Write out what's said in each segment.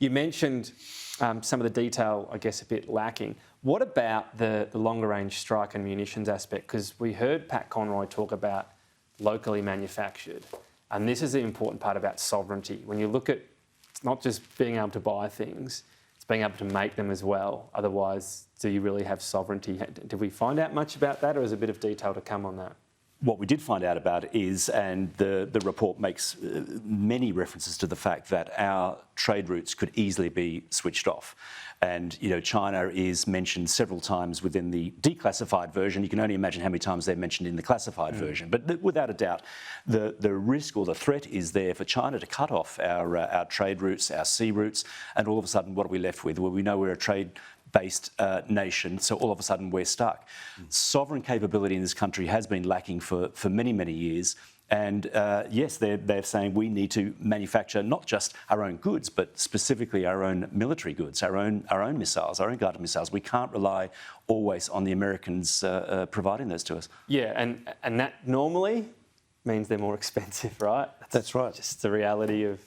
You mentioned some of the detail, I guess, a bit lacking. What about the longer-range strike and munitions aspect? Because we heard Pat Conroy talk about locally manufactured, and this is the important part about sovereignty. When you look at, it's not just being able to buy things, it's being able to make them as well. Otherwise, do you really have sovereignty? Did we find out much about that, or is a bit of detail to come on that? What we did find out about is, and the report makes many references to the fact that our trade routes could easily be switched off. And, you know, China is mentioned several times within the declassified version. You can only imagine how many times they're mentioned in the classified version. But without a doubt, the risk or the threat is there for China to cut off our trade routes, our sea routes, and all of a sudden, what are we left with? Well, we know we're a trade-based nation, so all of a sudden we're stuck. Sovereign capability in this country has been lacking for many, many years. And yes, they're saying we need to manufacture not just our own goods, but specifically our own military goods, our own missiles, our own guided missiles. We can't rely always on the Americans providing those to us. Yeah, and that normally means they're more expensive, right? That's right. Just the reality of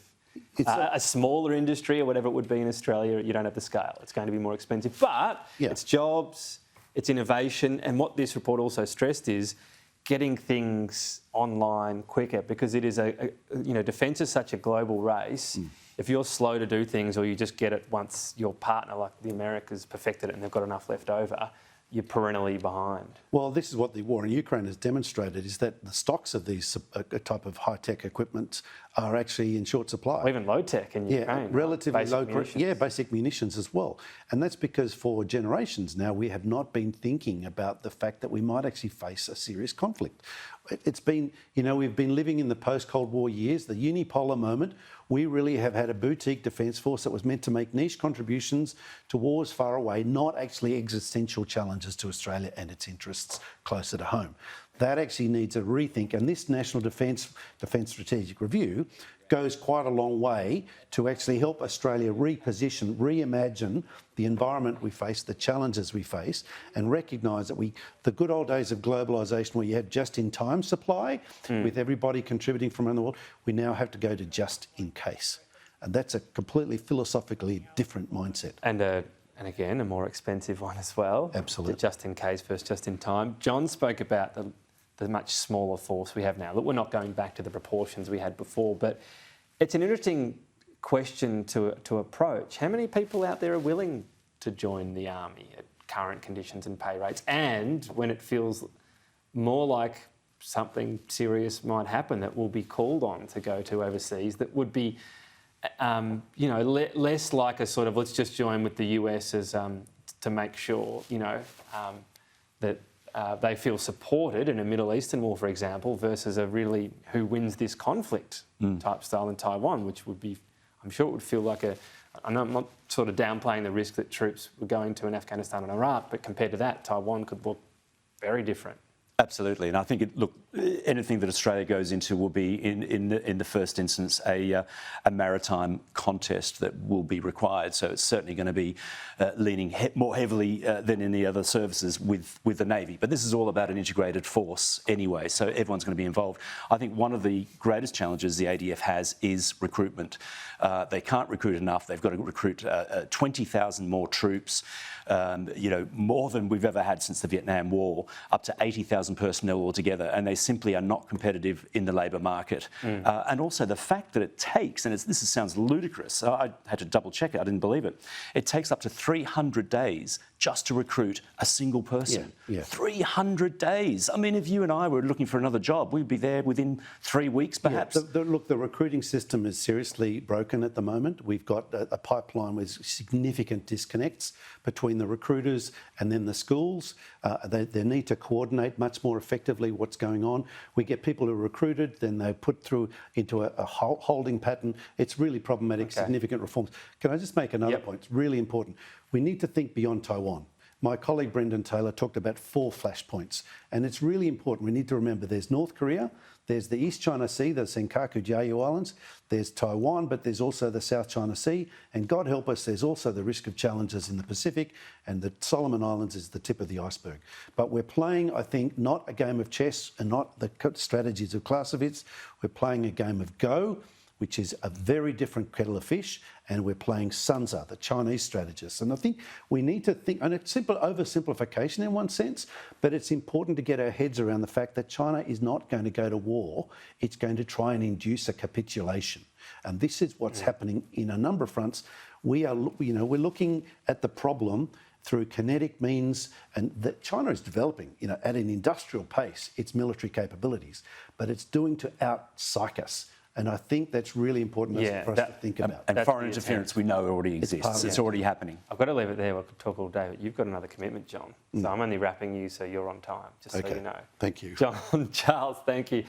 a smaller industry or whatever it would be in Australia. You don't have the scale. It's going to be more expensive. But it's jobs, it's innovation, and what this report also stressed is getting things online quicker, because it is defence is such a global race. If you're slow to do things, or you just get it once your partner, like the Americas, perfected it and they've got enough left over, you're perennially behind. Well, this is what the war in Ukraine has demonstrated, is that the stocks of these type of high-tech equipment are actually in short supply. Or even low-tech in Ukraine. Relatively low. Basic munitions as well. And that's because for generations now we have not been thinking about the fact that we might actually face a serious conflict. It's been, we've been living in the post-Cold War years, the unipolar moment. We really have had a boutique defence force that was meant to make niche contributions to wars far away, not actually existential challenges to Australia and its interests closer to home. That actually needs a rethink, and this National Defence Strategic Review goes quite a long way to actually help Australia reposition, reimagine the environment we face, the challenges we face, and recognise that the good old days of globalisation, where you had just-in-time supply with everybody contributing from around the world, we now have to go to just-in-case. And that's a completely philosophically different mindset. And again, a more expensive one as well. Absolutely. The just-in-case versus just-in-time. John spoke about the much smaller force we have now. Look, we're not going back to the proportions we had before, but it's an interesting question to approach. How many people out there are willing to join the army at current conditions and pay rates? And when it feels more like something serious might happen, that we'll be called on to go to overseas, that would be less like a sort of let's just join with the US as to make sure that they feel supported in a Middle Eastern war, for example, versus a really who wins this conflict type style in Taiwan, which would be, I'm sure it would feel like I'm not sort of downplaying the risk that troops were going to in Afghanistan and Iraq, but compared to that, Taiwan could look very different. Absolutely, and I think anything that Australia goes into will be in the first instance a maritime contest that will be required. So it's certainly going to be leaning more heavily than in the other services with the Navy. But this is all about an integrated force anyway, so everyone's going to be involved. I think one of the greatest challenges the ADF has is recruitment. They can't recruit enough. They've got to recruit 20,000 more troops. More than we've ever had since the Vietnam War, up to 80,000 personnel altogether, and they simply are not competitive in the labour market. And also the fact that it takes, and this sounds ludicrous, I had to double check it, I didn't believe it, it takes up to 300 days just to recruit a single person. 300 days. I mean, if you and I were looking for another job, we'd be there within 3 weeks, perhaps. Look, the recruiting system is seriously broken at the moment. We've got a pipeline with significant disconnects between the recruiters and then the schools. They need to coordinate much more effectively what's going on. We get people who are recruited, then they're put through into a holding pattern. It's really problematic, significant reforms. Can I just make another point? It's really important. We need to think beyond Taiwan. My colleague Brendan Taylor talked about 4 flashpoints, and it's really important. We need to remember there's North Korea, there's the East China Sea, the Senkaku Diaoyu Islands, there's Taiwan, but there's also the South China Sea, and God help us, there's also the risk of challenges in the Pacific, and the Solomon Islands is the tip of the iceberg. But we're playing, I think, not a game of chess and not the strategies of Clausewitz. We're playing a game of go. which is a very different kettle of fish, and we're playing Sun Tzu, the Chinese strategist. And I think we need to think, and it's simple oversimplification in one sense, but it's important to get our heads around the fact that China is not going to go to war. It's going to try and induce a capitulation. And this is what's happening in a number of fronts. We're looking at the problem through kinetic means, and that China is developing, at an industrial pace, its military capabilities, but it's doing to out-psych us. And I think that's really important for us to think about. And foreign interference, we know already exists. It's already happening. I've got to leave it there. I could talk all day, but you've got another commitment, John. So I'm only wrapping you so you're on time, just so you know. Thank you. John, Charles, thank you.